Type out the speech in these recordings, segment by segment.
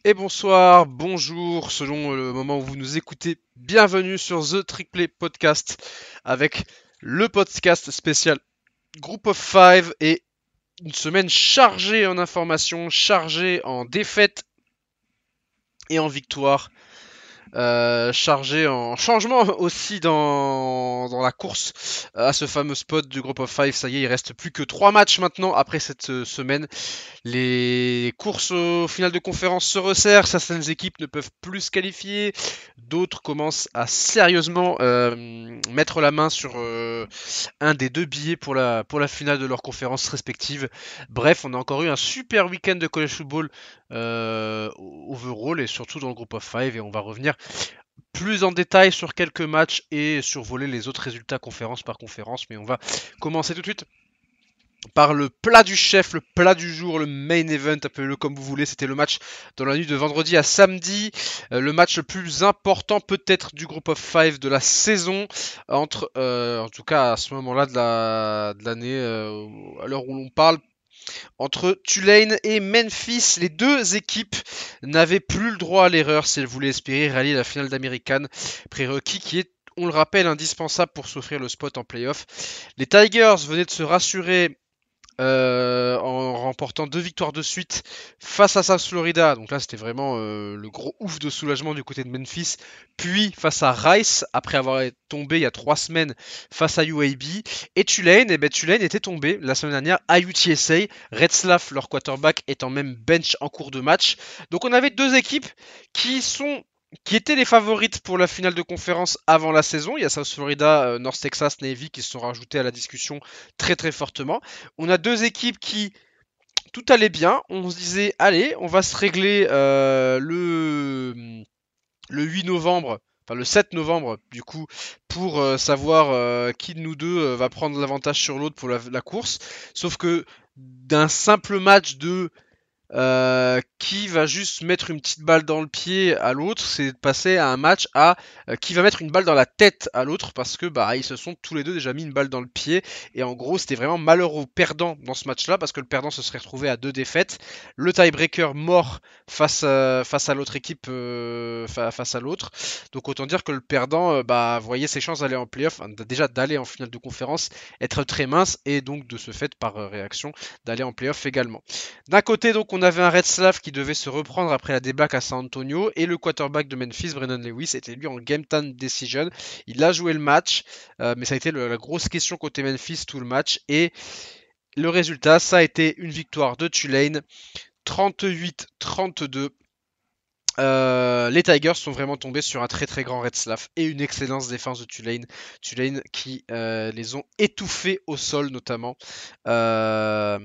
Et bonsoir, bonjour, selon le moment où vous nous écoutez. Bienvenue sur The Trick Play Podcast avec le podcast spécial Group of Five et une semaine chargée en informations, chargée en défaites et en victoires. Chargé en changement aussi dans la course à ce fameux spot du Group of Five. Ça y est, il reste plus que 3 matchs maintenant après cette semaine. Les courses au final de conférence se resserrent, certaines équipes ne peuvent plus se qualifier, d'autres commencent à sérieusement mettre la main sur un des deux billets pour la finale de leur conférence respective. Bref, on a encore eu un super week-end de college football overall et surtout dans le group of five, et on va revenir plus en détail sur quelques matchs et survoler les autres résultats conférence par conférence. Mais on va commencer tout de suite par le plat du chef, le plat du jour, le main event, appelez-le comme vous voulez. C'était le match dans la nuit de vendredi à samedi, le match le plus important peut-être du group of five de la saison, entre, en tout cas à ce moment-là de l'année, à l'heure où l'on parle, entre Tulane et Memphis. Les deux équipes n'avaient plus le droit à l'erreur si elles voulaient espérer rallier la finale d'American, prérequis qui est, on le rappelle, indispensable pour s'offrir le spot en playoff. Les Tigers venaient de se rassurer en remportant 2 victoires de suite face à South Florida. Donc là, c'était vraiment le gros ouf de soulagement du côté de Memphis. Puis face à Rice, après avoir tombé il y a 3 semaines face à UAB. Et Tulane, Tulane était tombé la semaine dernière à UTSA. Retzlaff, leur quarterback, étant même bench en cours de match. Donc on avait deux équipes qui étaient les favorites pour la finale de conférence avant la saison. Il y a South Florida, North Texas, Navy qui se sont rajoutés à la discussion très très fortement. On a deux équipes qui tout allait bien. On se disait, allez, on va se régler le 8 novembre, enfin le 7 novembre du coup, pour savoir qui de nous deux va prendre l'avantage sur l'autre pour la course. Sauf que d'un simple match de qui va juste mettre une petite balle dans le pied à l'autre, c'est de passer à un match à qui va mettre une balle dans la tête à l'autre, parce que bah ils se sont tous les deux déjà mis une balle dans le pied, et en gros c'était vraiment malheur au perdant dans ce match-là, parce que le perdant se serait retrouvé à 2 défaites, le tiebreaker mort face à l'autre équipe, face à l'autre. Donc autant dire que le perdant bah voyait ses chances d'aller en playoff, hein, déjà d'aller en finale de conférence, être très mince, et donc de ce fait par réaction d'aller en playoff également. D'un côté, donc, on avait un Retzlaff qui devait se reprendre après la débâcle à San Antonio, et le quarterback de Memphis, Brennan Lewis, était lui en game time decision. Il a joué le match, mais ça a été la grosse question côté Memphis tout le match, et le résultat, ça a été une victoire de Tulane, 38-32. Les Tigers sont vraiment tombés sur un très très grand Retzlaff et une excellente défense de Tulane. Tulane qui les ont étouffés au sol notamment. Euh,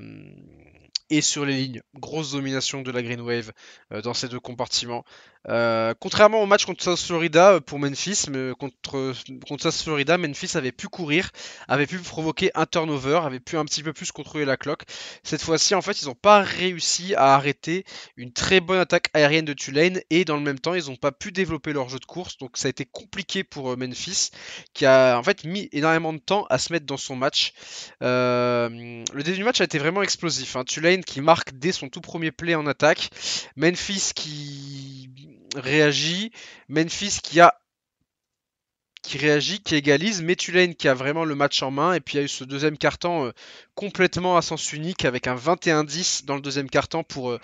et sur les lignes. Grosse domination de la Green Wave dans ces deux compartiments. Contrairement au match contre South Florida pour Memphis, mais contre South Florida, Memphis avait pu courir, avait pu provoquer un turnover, avait pu un petit peu plus contrôler la cloque. Cette fois-ci, en fait, ils n'ont pas réussi à arrêter une très bonne attaque aérienne de Tulane, et dans le même temps, ils n'ont pas pu développer leur jeu de course. Donc ça a été compliqué pour Memphis, qui a en fait mis énormément de temps à se mettre dans son match. Le début du match a été vraiment explosif, hein. Tulane qui marque dès son tout premier play en attaque. Memphis qui réagit. Memphis qui réagit, qui égalise, mais Tulane qui a vraiment le match en main. Et puis il y a eu ce deuxième quart-temps complètement à sens unique, avec un 21-10 dans le deuxième quart-temps pour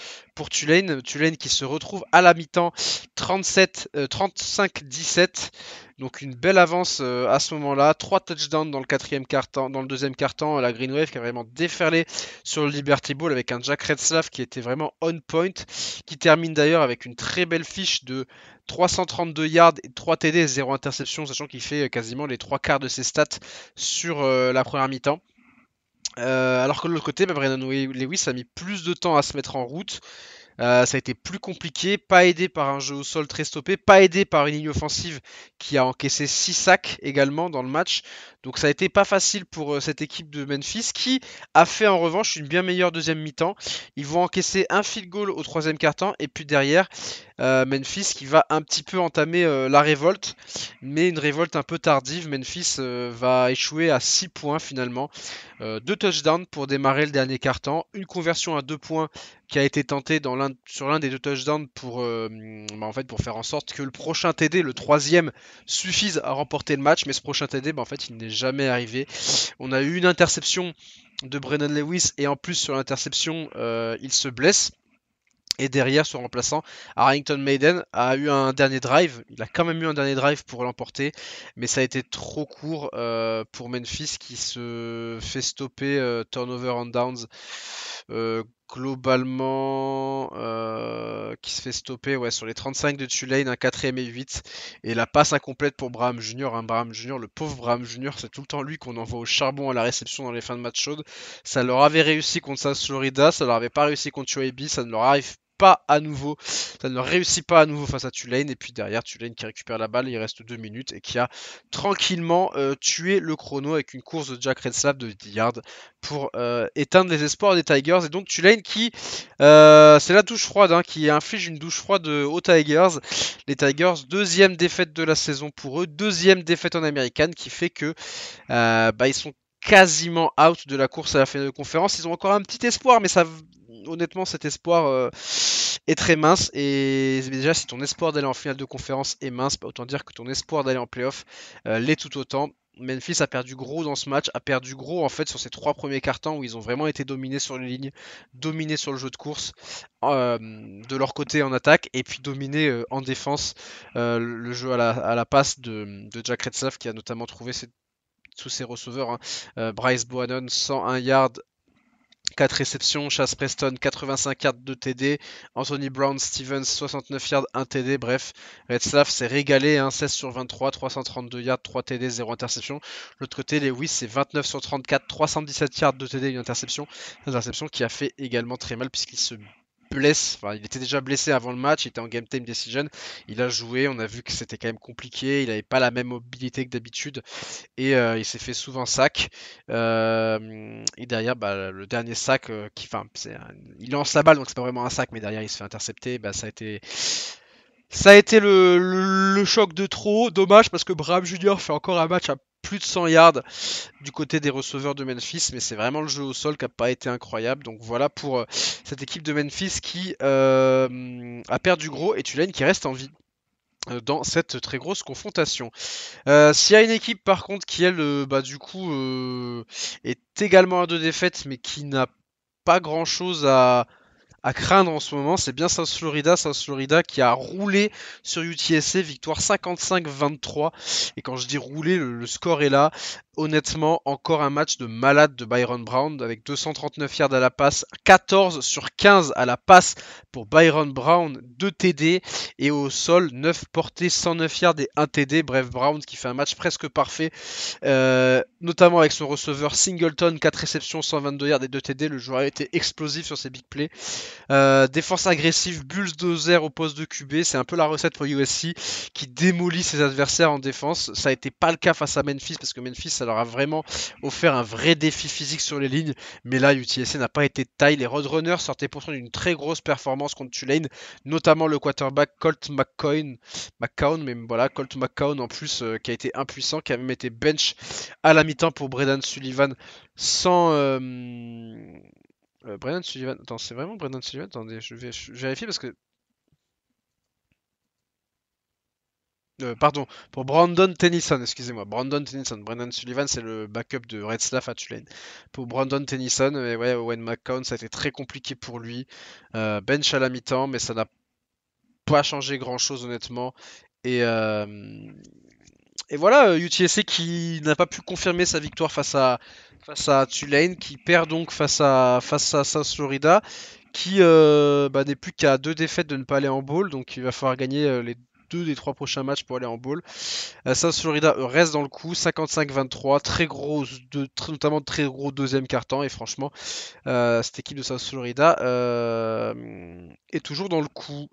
Tulane. Tulane qui se retrouve à la mi-temps 35-17. Donc une belle avance à ce moment-là. 3 touchdowns dans le quatrième quart-temps, dans le deuxième quart-temps. La Green Wave qui a vraiment déferlé sur le Liberty Bowl avec un Jack Retzlaff qui était vraiment on point, qui termine d'ailleurs avec une très belle fiche de 332 yards, 3 TD et 0 interception, sachant qu'il fait quasiment les 3 quarts de ses stats sur la première mi-temps. Alors que de l'autre côté, Brennan Lewis a mis plus de temps à se mettre en route. Ça a été plus compliqué, pas aidé par un jeu au sol très stoppé, pas aidé par une ligne offensive qui a encaissé 6 sacs également dans le match. Donc ça a été pas facile pour cette équipe de Memphis, qui a fait en revanche une bien meilleure deuxième mi-temps. Ils vont encaisser un field goal au troisième quart-temps, et puis derrière Memphis qui va un petit peu entamer la révolte, mais une révolte un peu tardive. Memphis va échouer à 6 points finalement. 2 touchdowns pour démarrer le dernier quart-temps, une conversion à 2 points qui a été tentée sur l'un des 2 touchdowns en fait, pour faire en sorte que le prochain TD, le troisième, suffise à remporter le match, mais ce prochain TD, en fait, il n'est jamais arrivé. On a eu une interception de Brennan Lewis et en plus sur l'interception, il se blesse. Et derrière, son remplaçant, Harrington Maiden, a eu un dernier drive. Il a quand même eu un dernier drive pour l'emporter, mais ça a été trop court pour Memphis qui se fait stopper turnover on downs. Globalement, qui se fait stopper sur les 35 de Tulane, un 4ème et 8. Et la passe incomplète pour Braham Jr. Braham Jr., le pauvre Braham Jr., c'est tout le temps lui qu'on envoie au charbon à la réception dans les fins de match chaudes. Ça leur avait réussi contre South Florida, ça leur avait pas réussi contre UAB, ça ne leur arrive pas à nouveau, ça ne réussit pas à nouveau face à Tulane, et puis derrière Tulane qui récupère la balle, il reste 2 minutes et qui a tranquillement tué le chrono avec une course de Jack Redslav de 10 yards pour éteindre les espoirs des Tigers. Et donc Tulane qui, c'est la douche froide, qui inflige une douche froide aux Tigers. Les Tigers, deuxième défaite de la saison pour eux, deuxième défaite en américaine, qui fait que ils sont quasiment out de la course à la finale de conférence. Ils ont encore un petit espoir, mais honnêtement, cet espoir est très mince. Et déjà, si ton espoir d'aller en finale de conférence est mince, autant dire que ton espoir d'aller en playoff l'est tout autant. Memphis a perdu gros dans ce match, a perdu gros en fait sur ces 3 premiers quarts-temps où ils ont vraiment été dominés sur les lignes, dominés sur le jeu de course de leur côté en attaque, et puis dominés en défense le jeu à la passe de Jack Retzlaff qui a notamment trouvé tous ses receveurs. Bryce Bohannon 101 yards, 4 réceptions, Chase Preston 85 yards, 2 TD, Anthony Brown Stevens 69 yards, 1 TD, bref, Retzlaff s'est régalé, 16 sur 23, 332 yards, 3 TD, 0 interception. L'autre côté, Lewis c'est 29 sur 34, 317 yards, 2 TD, une interception qui a fait également très mal puisqu'il se blesse, il était déjà blessé avant le match, il était en game time decision, il a joué, on a vu que c'était quand même compliqué, il n'avait pas la même mobilité que d'habitude, et il s'est fait souvent sac. Et derrière, le dernier sac, il lance la balle, donc c'est pas vraiment un sac, mais derrière il se fait intercepter. Ça a été le choc de trop. Dommage parce que Braham Jr. fait encore un match à plus de 100 yards du côté des receveurs de Memphis, mais c'est vraiment le jeu au sol qui n'a pas été incroyable. Donc voilà pour cette équipe de Memphis qui a perdu gros, et Tulane qui reste en vie dans cette très grosse confrontation. S'il y a une équipe par contre qui elle est également à 2 défaites mais qui n'a pas grand chose à craindre en ce moment, c'est bien South Florida. South Florida qui a roulé sur UTSA, victoire 55-23. Et quand je dis rouler, le score est là. Honnêtement, encore un match de malade de Byron Brown avec 239 yards à la passe, 14 sur 15 à la passe pour Byron Brown, 2 TD, et au sol 9 portées, 109 yards et 1 TD. Bref, Brown qui fait un match presque parfait, notamment avec son receveur Singleton, 4 réceptions, 122 yards et 2 TD. Le joueur a été explosif sur ses big plays. Défense agressive, Bulls Dozer au poste de QB, c'est un peu la recette pour USC qui démolit ses adversaires en défense. Ça a été pas le cas face à Memphis parce que Memphis ça leur a vraiment offert un vrai défi physique sur les lignes, mais là UTSA n'a pas été de taille. Les Roadrunners sortaient pourtant d'une très grosse performance contre Tulane, notamment le quarterback Colt McCown, mais voilà, Colt McCown en plus qui a été impuissant, qui a même été bench à la mi-temps pour Braden Sullivan sans Brennan Sullivan. Attends, c'est vraiment Brennan Sullivan? Attendez, je vais vérifier parce que. Pardon, pour Brandon Tennyson, excusez-moi. Brandon Tennyson. Brennan Sullivan, c'est le backup de Retzlaff à Tulane. Pour Brandon Tennyson, et ouais, Owen McCown, ça a été très compliqué pour lui. Bench à la mi-temps, mais ça n'a pas changé grand-chose honnêtement. Et voilà, UTSA qui n'a pas pu confirmer sa victoire face à Tulane, qui perd donc face à South Florida, qui n'est plus qu'à 2 défaites de ne pas aller en bowl, donc il va falloir gagner les 2 des 3 prochains matchs pour aller en bowl. South Florida reste dans le coup, 55-23, notamment très gros deuxième quart-temps, et franchement, cette équipe de South Florida est toujours dans le coup.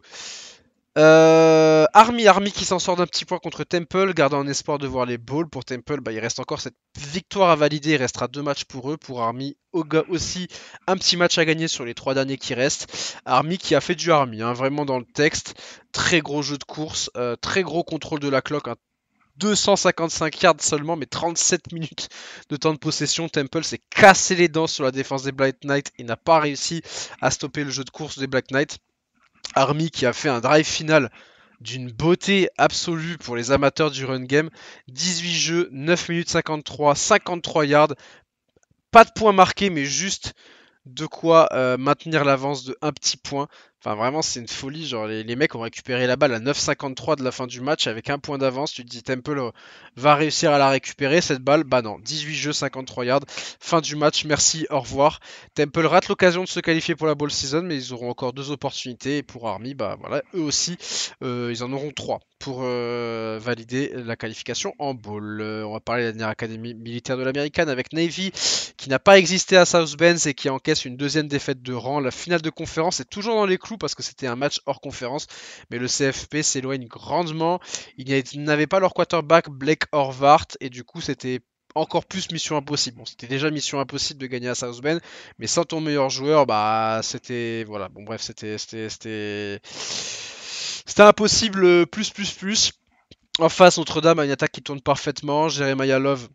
Army qui s'en sort d'un petit point contre Temple, gardant un espoir de voir les balls. Pour Temple, bah, il reste encore cette victoire à valider. Il restera 2 matchs pour eux. Pour Army, aussi un petit match à gagner sur les 3 derniers qui restent. Army qui a fait du Army, hein, vraiment dans le texte. Très gros jeu de course, très gros contrôle de la clock. 255 yards seulement, mais 37 minutes de temps de possession. Temple s'est cassé les dents sur la défense des Black Knights et n'a pas réussi à stopper le jeu de course des Black Knights. Army qui a fait un drive final d'une beauté absolue pour les amateurs du run game. 18 jeux, 9 minutes 53, 53 yards. Pas de points marqués, mais juste de quoi maintenir l'avance de un petit point. Enfin, vraiment, c'est une folie. Genre, les mecs ont récupéré la balle à 9,53 de la fin du match avec un point d'avance. Tu te dis, Temple va réussir à la récupérer, cette balle. Bah non, 18 jeux, 53 yards. Fin du match, merci, au revoir. Temple rate l'occasion de se qualifier pour la Bowl Season, mais ils auront encore 2 opportunités. Et pour Army, bah voilà, eux aussi, ils en auront 3 pour valider la qualification en Bowl. On va parler de la dernière académie militaire de l'Américaine avec Navy, qui n'a pas existé à South Bend et qui encaisse une deuxième défaite de rang. La finale de conférence est toujours dans les clous parce que c'était un match hors conférence, mais le CFP s'éloigne grandement. Ils n'avaient pas leur quarterback Blake Horvath et du coup c'était encore plus mission impossible. Bon, c'était déjà mission impossible de gagner à South Bend, mais sans ton meilleur joueur, bah c'était voilà. Bon bref, c'était impossible plus. En face, Notre-Dame a une attaque qui tourne parfaitement. Jeremiah Love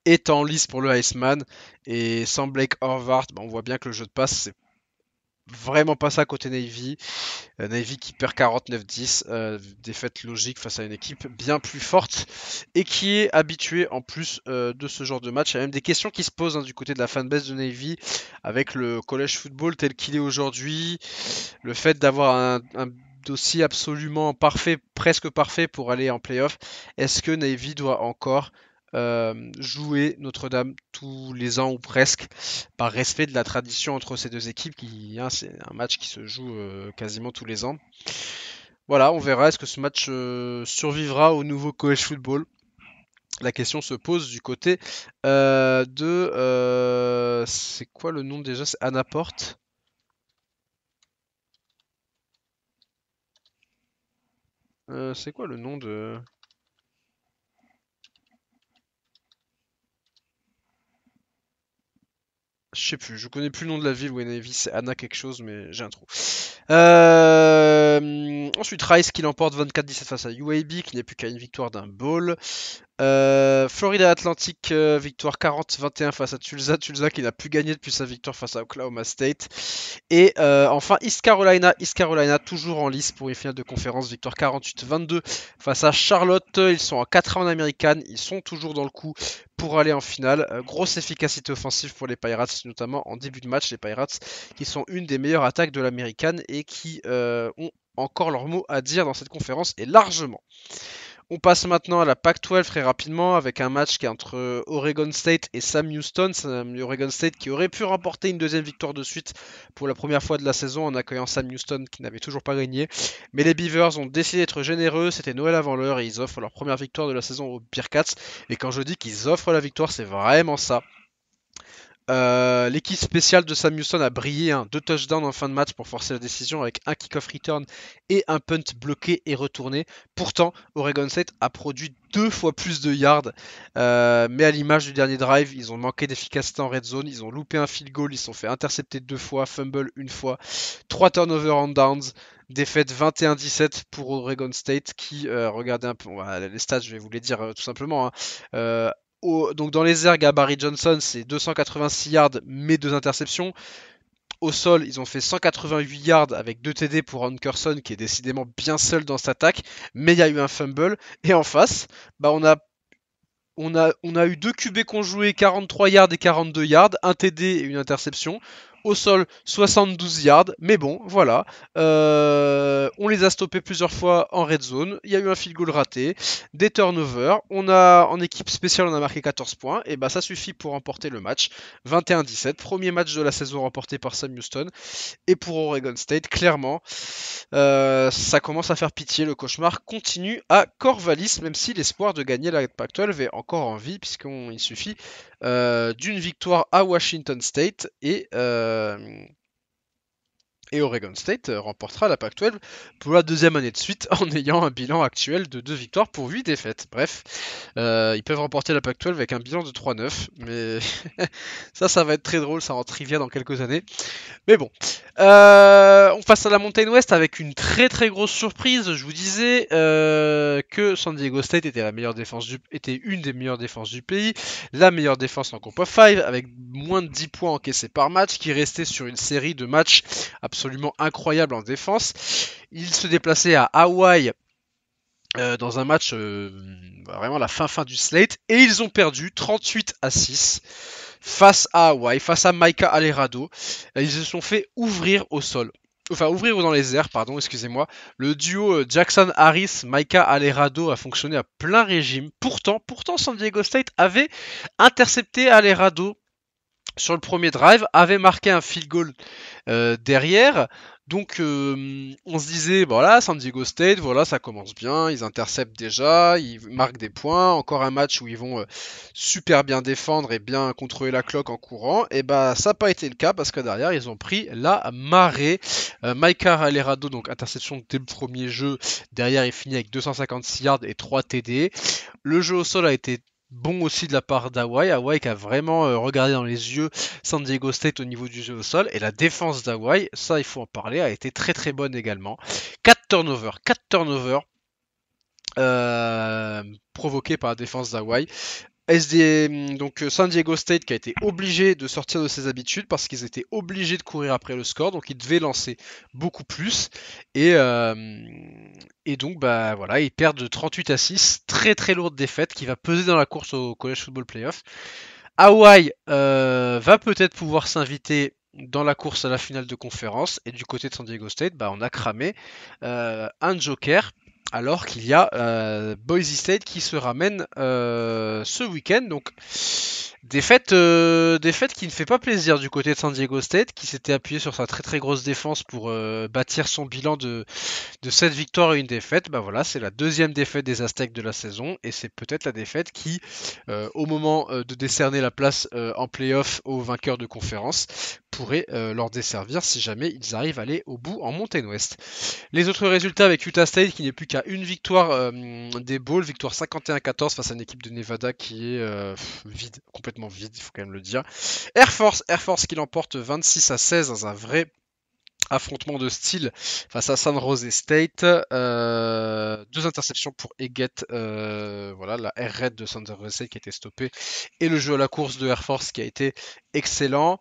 est en lice pour le Iceman. Et sans Blake Horvath, bah, on voit bien que le jeu de passe, c'est vraiment pas ça côté Navy. Navy qui perd 49-10. Défaite logique face à une équipe bien plus forte et qui est habituée en plus de ce genre de match. Il y a même des questions qui se posent hein, du côté de la fanbase de Navy avec le college football tel qu'il est aujourd'hui. Le fait d'avoir un dossier absolument parfait, presque parfait pour aller en playoff. Est-ce que Navy doit encore jouer Notre-Dame tous les ans ou presque, par respect de la tradition entre ces deux équipes, c'est un match qui se joue quasiment tous les ans. Voilà, on verra, est-ce que ce match survivra au nouveau college football. La question se pose du côté de... c'est quoi le nom déjà? C'est Anna Porte. C'est quoi le nom de... Je sais plus, je connais plus le nom de la ville où est Navy, c'est Anna quelque chose, mais j'ai un trou. Ensuite, Rice qui l'emporte 24-17 face à UAB, qui n'est plus qu'à une victoire d'un bowl. Florida Atlantic, victoire 40-21 face à Tulsa. Tulsa qui n'a plus gagné depuis sa victoire face à Oklahoma State. Et enfin East Carolina toujours en lice pour une finale de conférence, victoire 48-22 face à Charlotte. Ils sont en 4 ans en American, ils sont toujours dans le coup pour aller en finale. Grosse efficacité offensive pour les Pirates, notamment en début de match. Les Pirates qui sont une des meilleures attaques de l'American et qui ont encore leur mot à dire dans cette conférence et largement. On passe maintenant à la Pac-12 très rapidement avec un match qui est entre Oregon State et Sam Houston. Oregon State qui aurait pu remporter une deuxième victoire de suite pour la première fois de la saison en accueillant Sam Houston qui n'avait toujours pas gagné. Mais les Beavers ont décidé d'être généreux, c'était Noël avant l'heure et ils offrent leur première victoire de la saison aux Bearcats. Et quand je dis qu'ils offrent la victoire, c'est vraiment ça. L'équipe spéciale de Sam Houston a brillé, 2 touchdowns en fin de match pour forcer la décision avec un kick-off return et un punt bloqué et retourné. Pourtant, Oregon State a produit 2 fois plus de yards, mais à l'image du dernier drive, ils ont manqué d'efficacité en red zone, ils ont loupé un field goal, ils se sont fait intercepter 2 fois, fumble 1 fois, 3 turnovers on downs. Défaite 21-17 pour Oregon State qui, regardez un peu, les stats, je vais vous les dire tout simplement. Donc dans les airs, Barry Johnson, c'est 286 yards mais 2 interceptions. Au sol, ils ont fait 188 yards avec 2 TD pour Ron Curson qui est décidément bien seul dans cette attaque, mais il y a eu un fumble. Et en face, bah on a eu 2 QB qui ont joué 43 yards et 42 yards, un TD et une interception. Au sol, 72 yards, mais bon, voilà. On les a stoppés plusieurs fois en red zone. Il y a eu un field goal raté, des turnovers. En équipe spéciale, on a marqué 14 points. Et bah, ça suffit pour remporter le match. 21-17, premier match de la saison remporté par Sam Houston. Et pour Oregon State, clairement, ça commence à faire pitié. Le cauchemar continue à Corvallis, même si l'espoir de gagner la Pac-12 est encore en vie, puisqu'il suffit d'une victoire à Washington State et Et Oregon State remportera la Pac-12 pour la deuxième année de suite en ayant un bilan actuel de 2 victoires pour 8 défaites. Bref, ils peuvent remporter la Pac-12 avec un bilan de 3-9, mais ça va être très drôle, ça en trivia dans quelques années. Mais bon, on passe à la Mountain West avec une très très grosse surprise. Je vous disais que San Diego State était était une des meilleures défenses du pays, la meilleure défense en Comp of 5 avec moins de 10 points encaissés par match, qui restait sur une série de matchs absolument incroyable en défense. Il se déplaçait à Hawaï dans un match vraiment la fin du slate, et ils ont perdu 38-6 face à Hawaï, face à Micah Alerado. Ils se sont fait ouvrir au sol. Enfin, ouvrir dans les airs, pardon, excusez-moi. Le duo Jackson Harris, Micah Alerado a fonctionné à plein régime. Pourtant, San Diego State avait intercepté Alerado sur le premier drive, avait marqué un field goal derrière. Donc on se disait, voilà, San Diego State, voilà, ça commence bien, ils interceptent déjà, ils marquent des points, encore un match où ils vont super bien défendre et bien contrôler la cloque en courant. Et bah ça n'a pas été le cas parce que derrière ils ont pris la marée. Micah Alerado, donc interception dès le premier jeu, derrière il finit avec 256 yards et 3 TD. Le jeu au sol a été bon aussi de la part d'Hawaï. Hawaï qui a vraiment regardé dans les yeux San Diego State au niveau du jeu au sol. Et la défense d'Hawaï, ça il faut en parler, a été très très bonne également. 4 turnovers provoqués par la défense d'Hawaï. Donc San Diego State qui a été obligé de sortir de ses habitudes parce qu'ils étaient obligés de courir après le score, donc ils devaient lancer beaucoup plus. Et donc bah voilà, ils perdent de 38-6, très très lourde défaite qui va peser dans la course au College Football Playoff. Hawaï va peut-être pouvoir s'inviter dans la course à la finale de conférence, et du côté de San Diego State, bah, on a cramé un joker, alors qu'il y a Boise State qui se ramène ce week-end. Donc défaite qui ne fait pas plaisir du côté de San Diego State, qui s'était appuyé sur sa très très grosse défense pour bâtir son bilan de 7 victoires et une défaite. Bah voilà, c'est la deuxième défaite des Aztecs de la saison, et c'est peut-être la défaite qui, au moment de décerner la place en playoff aux vainqueurs de conférence, pourrait leur desservir si jamais ils arrivent à aller au bout en Mountain West. Les autres résultats avec Utah State qui n'est plus qu'à une victoire des Bowls, victoire 51-14 face à une équipe de Nevada qui est vide, complètement vide, il faut quand même le dire. Air Force qui l'emporte 26-16 dans un vrai affrontement de style face à San Jose State. 2 interceptions pour Eggett, voilà, la air raid de San Jose State qui a été stoppée, et le jeu à la course de Air Force qui a été excellent.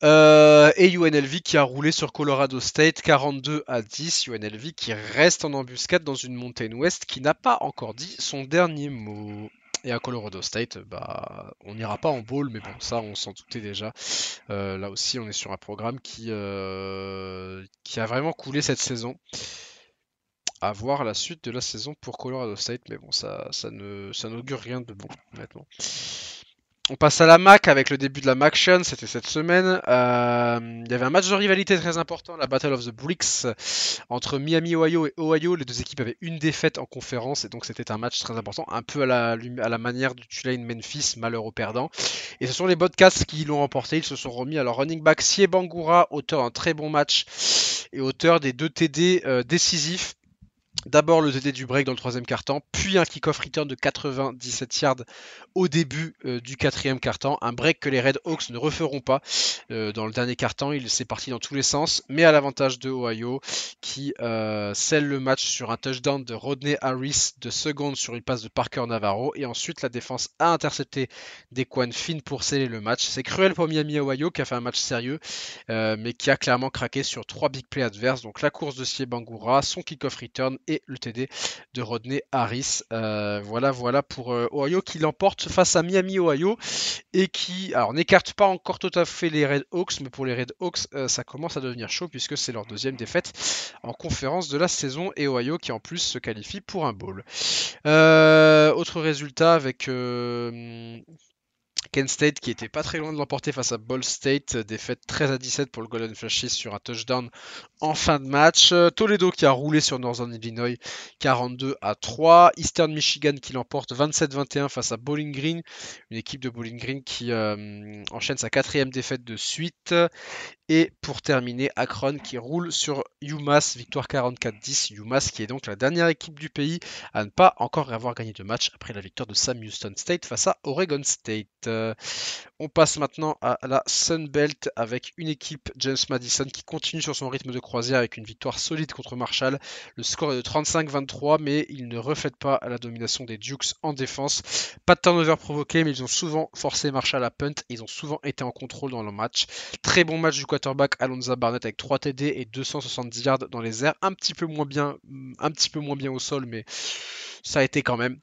Et UNLV qui a roulé sur Colorado State 42-10. UNLV qui reste en embuscade dans une Mountain West qui n'a pas encore dit son dernier mot. Et à Colorado State, bah, on n'ira pas en bowl, mais bon, ça on s'en doutait déjà. Là aussi, on est sur un programme qui a vraiment coulé cette saison. À voir la suite de la saison pour Colorado State, mais bon, ça n'augure rien de bon, honnêtement. On passe à la MAC avec le début de la MACtion, c'était cette semaine. Il y avait un match de rivalité très important, la Battle of the Bricks entre Miami, Ohio et Ohio. Les deux équipes avaient une défaite en conférence, et donc c'était un match très important, un peu à la manière du Tulane Memphis, malheur aux perdants. Et ce sont les Bobcats qui l'ont remporté. Ils se sont remis à leur running back Sie Bangura, auteur d'un très bon match et auteur des 2 TD décisifs. D'abord le TD du break dans le troisième quart-temps, puis un kick-off return de 97 yards au début du quatrième quart-temps. Un break que les Red Hawks ne referont pas dans le dernier quart-temps. Il s'est parti dans tous les sens, mais à l'avantage de Ohio qui scelle le match sur un touchdown de Rodney Harris de seconde sur une passe de Parker Navarro. Et ensuite la défense a intercepté Dequan Finn pour sceller le match. C'est cruel pour Miami Ohio qui a fait un match sérieux, mais qui a clairement craqué sur 3 big plays adverses. Donc la course de Sie Bangura, son kick-off return et le TD de Rodney Harris. Voilà pour Ohio qui l'emporte face à Miami Ohio, et qui n'écarte pas encore tout à fait les Red Hawks, mais pour les Red Hawks ça commence à devenir chaud puisque c'est leur deuxième défaite en conférence de la saison, et Ohio qui en plus se qualifie pour un bowl. Autre résultat avec Kent State qui était pas très loin de l'emporter face à Ball State, défaite 13-17 pour le Golden Flashes sur un touchdown en fin de match. Toledo qui a roulé sur Northern Illinois 42-3. Eastern Michigan qui l'emporte 27-21 face à Bowling Green, une équipe de Bowling Green qui enchaîne sa 4e défaite de suite. Et pour terminer, Akron qui roule sur UMass, victoire 44-10. UMass qui est donc la dernière équipe du pays à ne pas encore avoir gagné de match après la victoire de Sam Houston State face à Oregon State. On passe maintenant à la Sun Belt avec une équipe, James Madison, qui continue sur son rythme de croisière avec une victoire solide contre Marshall. Le score est de 35-23, mais il ne reflète pas la domination des Dukes en défense. Pas de turnover provoqué, mais ils ont souvent forcé Marshall à punt. Ils ont souvent été en contrôle dans le match. Très bon match du quarterback Alonza Barnett avec 3 TD et 270 yards dans les airs. Un petit peu moins bien au sol, mais ça a été quand même.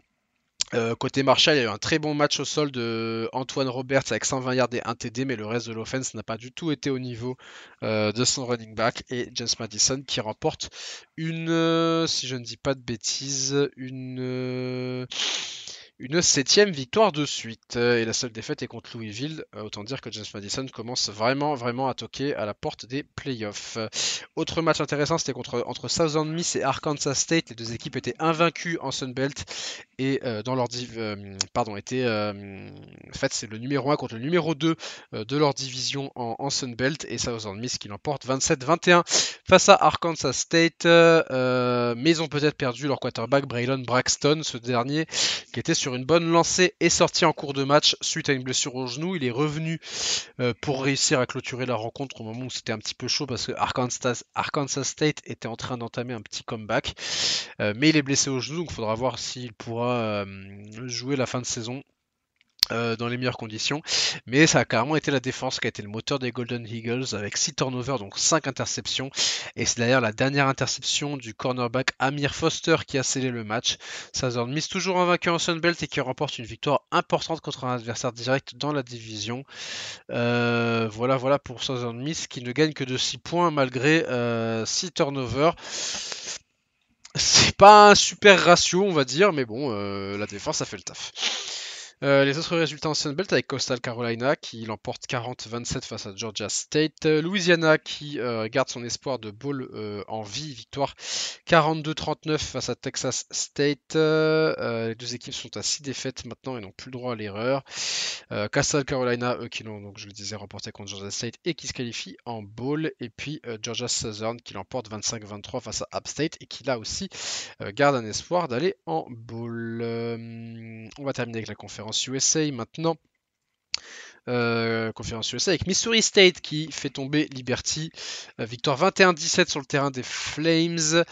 Côté Marshall, il y a eu un très bon match au sol de Antoine Roberts avec 120 yards et 1 TD, mais le reste de l'offense n'a pas du tout été au niveau de son running back. Et James Madison qui remporte si je ne dis pas de bêtises, une 7e victoire de suite. Et la seule défaite est contre Louisville. Autant dire que James Madison commence vraiment à toquer à la porte des playoffs. Autre match intéressant, c'était entre Southern Miss et Arkansas State. Les deux équipes étaient invaincues en Sun Belt et dans leur en fait c'est le numéro 1 contre le numéro 2 de leur division en Sun Belt, et Southern Miss qui l'emporte 27-21 face à Arkansas State, mais ils ont peut-être perdu leur quarterback Braylon Braxton. Ce dernier qui était sur une bonne lancée est sorti en cours de match suite à une blessure au genou. Il est revenu pour réussir à clôturer la rencontre au moment où c'était un petit peu chaud parce que Arkansas State était en train d'entamer un petit comeback, mais il est blessé au genou, donc il faudra voir s'il pourra jouer la fin de saison dans les meilleures conditions. Mais ça a carrément été la défense qui a été le moteur des Golden Eagles avec 6 turnovers, donc 5 interceptions. Et c'est d'ailleurs la dernière interception du cornerback Amir Foster qui a scellé le match. Southern Miss toujours invaincu en Sun Belt et qui remporte une victoire importante contre un adversaire direct dans la division. Voilà pour Southern Miss qui ne gagne que de 6 points malgré 6 turnovers. C'est pas un super ratio, on va dire, mais bon, la défense a fait le taf. Les autres résultats en Sun Belt avec Coastal Carolina qui l'emporte 40-27 face à Georgia State. Louisiana qui garde son espoir de bowl en vie, victoire 42-39 face à Texas State. Les deux équipes sont à 6 défaites maintenant et n'ont plus le droit à l'erreur. Coastal Carolina, eux qui l'ont, donc je le disais, remporté contre Georgia State et qui se qualifie en bowl. Et puis Georgia Southern qui l'emporte 25-23 face à App State et qui là aussi garde un espoir d'aller en bowl. On va terminer avec la conférence USA maintenant. Conférence USA avec Missouri State qui fait tomber Liberty, victoire 21-17 sur le terrain des Flames,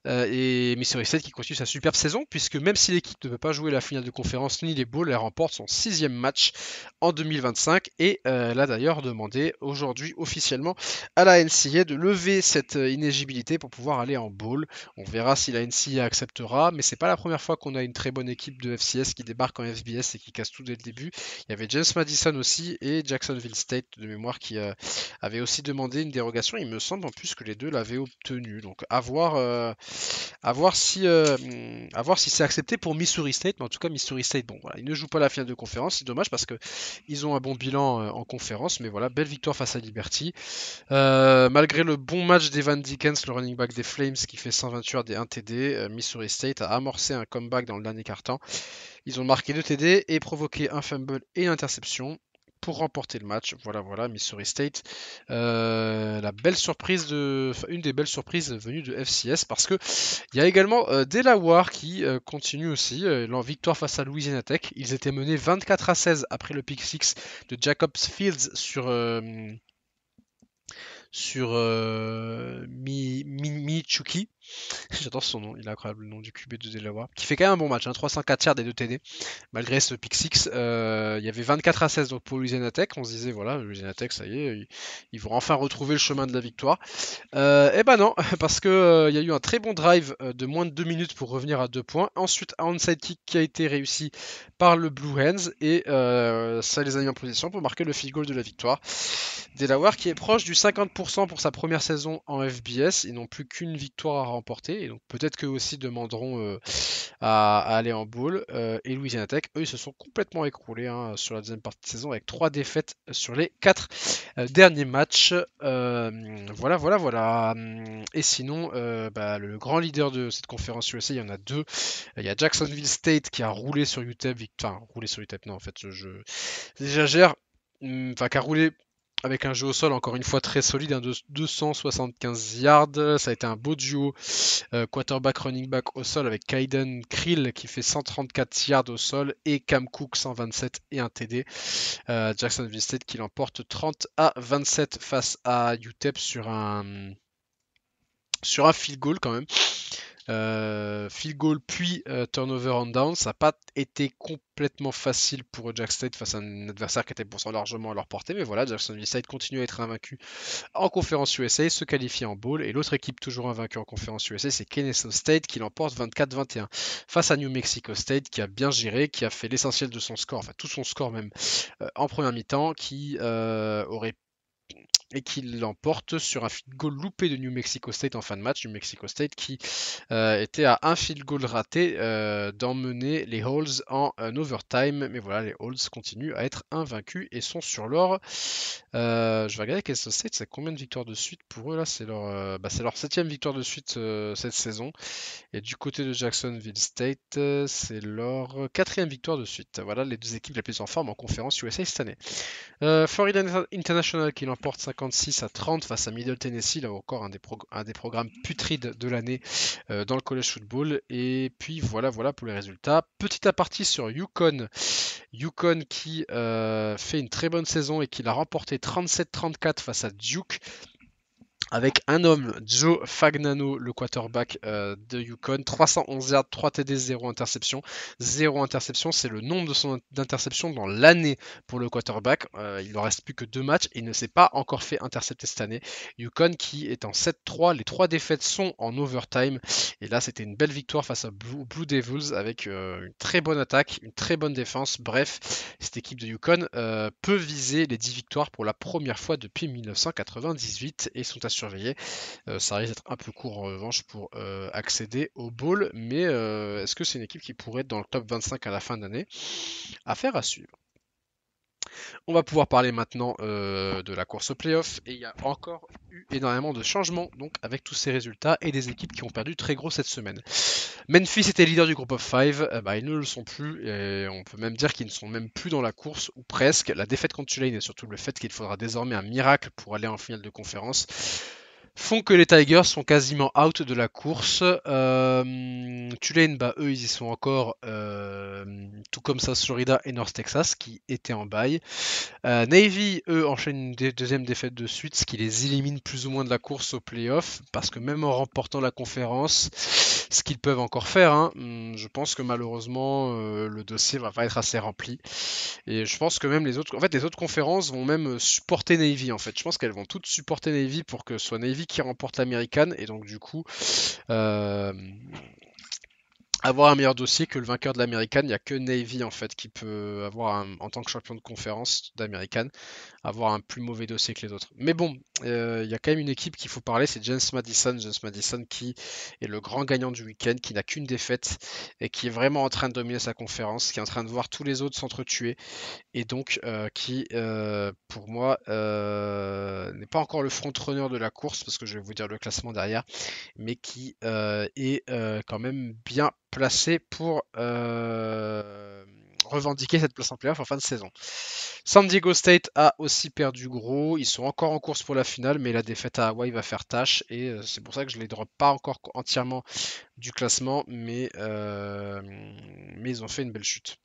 et Missouri State qui continue sa superbe saison puisque même si l'équipe ne peut pas jouer la finale de conférence ni les bowls, elle remporte son 6e match en 2025 et elle a d'ailleurs demandé aujourd'hui officiellement à la NCAA de lever cette inéligibilité pour pouvoir aller en bowl. On verra si la NCAA acceptera, mais c'est pas la première fois qu'on a une très bonne équipe de FCS qui débarque en FBS et qui casse tout dès le début. Il y avait James Madison aussi et Jacksonville State de mémoire qui avait aussi demandé une dérogation. Il me semble en plus que les deux l'avaient obtenu. Donc à voir si c'est accepté pour Missouri State. Mais en tout cas Missouri State, bon voilà, ils ne jouent pas la finale de conférence. C'est dommage parce que ils ont un bon bilan en conférence. Mais voilà, belle victoire face à Liberty. Malgré le bon match d'Evan Dickens, le running back des Flames qui fait 128 yards et 1 TD, Missouri State a amorcé un comeback dans le dernier quart-temps. Ils ont marqué 2 TD et provoqué un fumble et une interception pour remporter le match. Voilà, Missouri State. Une des belles surprises venues de FCS parce que il y a également Delaware qui continue aussi leur victoire face à Louisiana Tech. Ils étaient menés 24-16 après le pick 6 de Jacobs Fields sur Michuki. J'adore son nom, il a incroyable le nom du QB de Delaware. Qui fait quand même un bon match, 304 yards et 2 TD. Malgré ce pick 6, il y avait 24-16 donc pour Louisiana Tech. On se disait, voilà, Louisiana Tech, ça y est, ils vont enfin retrouver le chemin de la victoire. Eh ben non, parce que il y a eu un très bon drive de moins de 2 minutes pour revenir à 2 points. Ensuite, un onside kick qui a été réussi par le Blue Hens et ça les a mis en position pour marquer le field goal de la victoire. Delaware qui est proche du 50% pour sa première saison en FBS. Ils n'ont plus qu'une victoire à remporter. Et donc peut-être qu'eux aussi demanderont à aller en bowl. Et Louisiana Tech, eux, ils se sont complètement écroulés sur la deuxième partie de saison avec 3 défaites sur les 4 derniers matchs. Voilà, voilà, voilà. Et sinon, le grand leader de cette conférence USA, il y en a deux. Il y a Jacksonville State qui a roulé sur UTEP. Enfin, roulé sur UTEP, non, en fait, j'exagère. Enfin, qui a roulé avec un jeu au sol encore une fois très solide, de 275 yards. Ça a été un beau duo quarterback running back au sol avec Kaiden Krill qui fait 134 yards au sol et Cam Cook 127 et un TD. Jacksonville State qui l'emporte 30-27 face à UTEP sur un field goal quand même. Field goal puis turnover on down. Ça n'a pas été complètement facile pour Jack State face à un adversaire qui était pourtant largement à leur portée. Mais voilà, Jacksonville State continue à être invaincu en conférence USA, se qualifie en bowl. Et l'autre équipe toujours invaincue en conférence USA, c'est Kennesaw State qui l'emporte 24-21 face à New Mexico State qui a bien géré, qui a fait l'essentiel de son score, enfin tout son score même en première mi-temps, qui aurait et qui l'emporte sur un field goal loupé de New Mexico State en fin de match. New Mexico State qui était à un field goal raté d'emmener les Holes en overtime. Mais voilà, les Holes continuent à être invaincus et sont sur l'or. Je vais regarder Kansas State, c'est combien de victoires de suite pour eux là? C'est leur 7ème victoire de suite cette saison. Et du côté de Jacksonville State, c'est leur 4ème victoire de suite. Voilà les deux équipes les plus en forme en conférence USA cette année. Florida International qui l'emporte 56-30 face à Middle Tennessee, là encore un des programmes putrides de l'année dans le college football. Et puis voilà pour les résultats. Petite apartie sur Yukon. Yukon qui fait une très bonne saison et qui l'a remporté 37-34 face à Duke. Avec un homme, Joe Fagnano, le quarterback de Yukon, 311 yards, 3 TD, 0 interception. 0 interception, c'est le nombre d'interceptions dans l'année pour le quarterback. Il ne reste plus que 2 matchs et il ne s'est pas encore fait intercepter cette année. Yukon qui est en 7-3, les 3 défaites sont en overtime. Et là, c'était une belle victoire face à Blue Devils avec une très bonne attaque, une très bonne défense. Bref, cette équipe de Yukon peut viser les 10 victoires pour la première fois depuis 1998 et sont à surveiller. Ça risque d'être un peu court en revanche pour accéder au bowl, mais est-ce que c'est une équipe qui pourrait être dans le top 25 à la fin d'année? Affaire à suivre. On va pouvoir parler maintenant de la course au playoff et il y a encore eu énormément de changements donc avec tous ces résultats et des équipes qui ont perdu très gros cette semaine. Memphis était leader du groupe of 5, ils ne le sont plus et on peut même dire qu'ils ne sont même plus dans la course ou presque. La défaite contre Tulane et surtout le fait qu'il faudra désormais un miracle pour aller en finale de conférence font que les Tigers sont quasiment out de la course. Tulane, eux, ils y sont encore, tout comme South Florida et North Texas qui étaient en bail. Navy, eux, enchaînent une deuxième défaite de suite, ce qui les élimine plus ou moins de la course au playoff, parce que même en remportant la conférence, ce qu'ils peuvent encore faire, je pense que malheureusement, le dossier va pas être assez rempli. Et je pense que même les autres conférences vont même supporter Navy, en fait. Je pense qu'elles vont toutes supporter Navy pour que ce soit Navy qui remporte l'American, et donc du coup, euh, avoir un meilleur dossier que le vainqueur de l'American. Il n'y a que Navy en fait qui peut avoir en tant que champion de conférence d'American, avoir un plus mauvais dossier que les autres. Mais bon, il y a quand même une équipe qu'il faut parler, c'est James Madison. James Madison qui est le grand gagnant du week-end, qui n'a qu'une défaite et qui est vraiment en train de dominer sa conférence, qui est en train de voir tous les autres s'entretuer et donc qui, pour moi, n'est pas encore le front-runner de la course parce que je vais vous dire le classement derrière, mais qui est quand même bien placé pour revendiquer cette place en playoff en fin de saison. San Diego State a aussi perdu gros. Ils sont encore en course pour la finale, mais la défaite à Hawaii va faire tâche. Et c'est pour ça que je ne les drop pas encore entièrement du classement, mais ils ont fait une belle chute.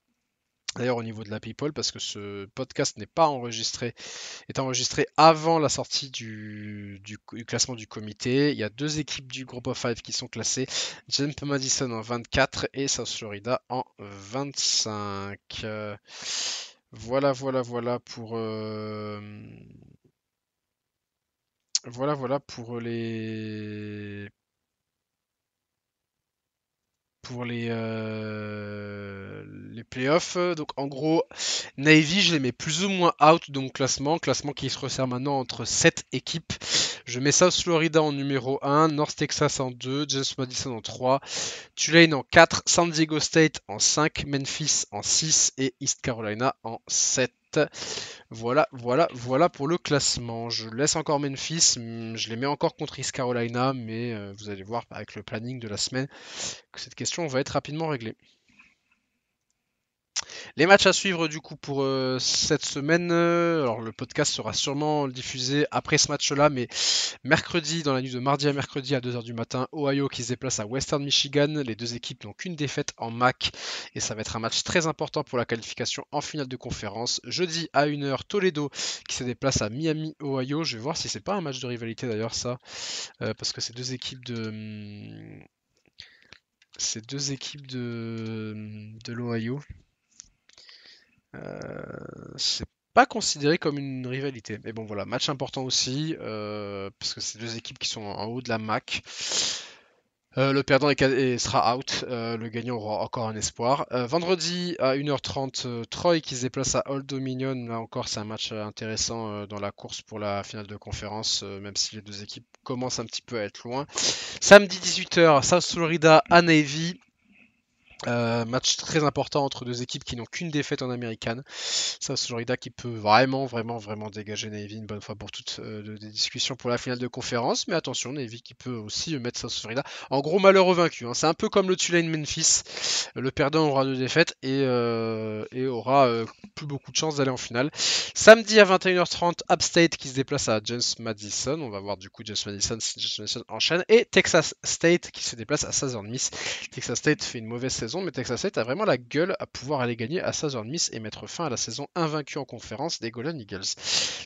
D'ailleurs au niveau de la People, parce que ce podcast n'est pas enregistré, est enregistré avant la sortie du classement du comité. Il y a deux équipes du groupe of 5 qui sont classées, James Madison en 24 et South Florida en 25. Voilà pour playoff. Donc en gros, Navy, je les mets plus ou moins out de mon classement qui se resserre maintenant entre 7 équipes. Je mets South Florida en numéro 1, North Texas en 2, James Madison en 3, Tulane en 4, San Diego State en 5, Memphis en 6 et East Carolina en 7. Voilà pour le classement. Je laisse encore Memphis, je les mets encore contre East Carolina, mais vous allez voir avec le planning de la semaine que cette question va être rapidement réglée. Les matchs à suivre du coup pour cette semaine. Alors le podcast sera sûrement diffusé après ce match-là, mais mercredi, dans la nuit de mardi à mercredi à 2h du matin, Ohio qui se déplace à Western Michigan. Les deux équipes n'ont qu'une défaite en MAC et ça va être un match très important pour la qualification en finale de conférence. Jeudi à 1h, Toledo qui se déplace à Miami, Ohio. Je vais voir si c'est pas un match de rivalité d'ailleurs ça, parce que c'est deux équipes de l'Ohio. C'est pas considéré comme une rivalité. Mais bon, voilà, match important aussi, parce que c'est deux équipes qui sont en haut de la MAC. Le perdant sera out, le gagnant aura encore un espoir. Vendredi à 1h30, Troy qui se déplace à Old Dominion. Là encore, c'est un match intéressant dans la course pour la finale de conférence, même si les deux équipes commencent un petit peu à être loin. Samedi 18h, South Florida à Navy. Match très important entre deux équipes qui n'ont qu'une défaite en américaine. South Florida qui peut vraiment dégager Navy une bonne fois pour toutes des discussions pour la finale de conférence. Mais attention, Navy qui peut aussi mettre South Florida. En gros, malheureux vaincu. Hein. C'est un peu comme le Tulane Memphis. Le perdant aura deux défaites et aura plus beaucoup de chances d'aller en finale. Samedi à 21h30, App State qui se déplace à James Madison. On va voir du coup James Madison si James Madison enchaîne. Et Texas State qui se déplace à Southern Miss. Texas State fait une mauvaise saison, mais Texas State a vraiment la gueule à pouvoir aller gagner à Southern Miss et mettre fin à la saison invaincue en conférence des Golden Eagles.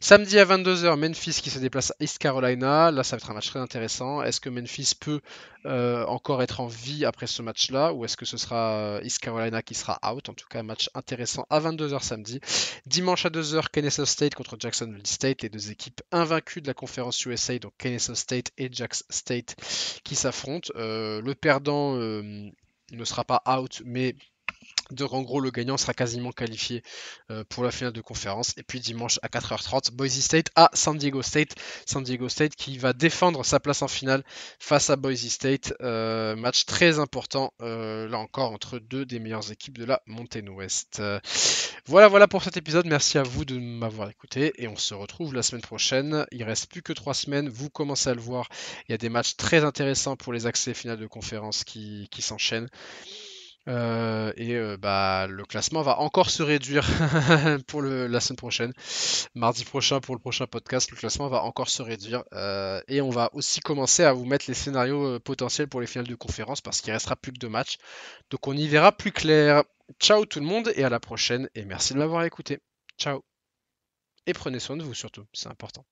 Samedi à 22h, Memphis qui se déplace à East Carolina. Là, ça va être un match très intéressant. Est-ce que Memphis peut encore être en vie après ce match-là, ou est-ce que ce sera East Carolina qui sera out? En tout cas, un match intéressant à 22h samedi. Dimanche à 2h, Kennesaw State contre Jacksonville State, les deux équipes invaincues de la conférence USA, donc Kennesaw State et Jax State qui s'affrontent. Le perdant ne sera pas out, mais en gros, le gagnant sera quasiment qualifié pour la finale de conférence. Et puis dimanche à 4h30, Boise State à San Diego State. San Diego State qui va défendre sa place en finale face à Boise State. Match très important, là encore, entre deux des meilleures équipes de la Mountain West. Voilà pour cet épisode. Merci à vous de m'avoir écouté. Et on se retrouve la semaine prochaine. Il reste plus que 3 semaines. Vous commencez à le voir. Il y a des matchs très intéressants pour les accès finales de conférence qui s'enchaînent. Le classement va encore se réduire pour la semaine prochaine. Mardi prochain pour le prochain podcast, le classement va encore se réduire. Et on va aussi commencer à vous mettre les scénarios potentiels pour les finales de conférence parce qu'il restera plus que 2 matchs. Donc on y verra plus clair. Ciao tout le monde et à la prochaine. Et merci de m'avoir écouté. Ciao. Et prenez soin de vous surtout, c'est important.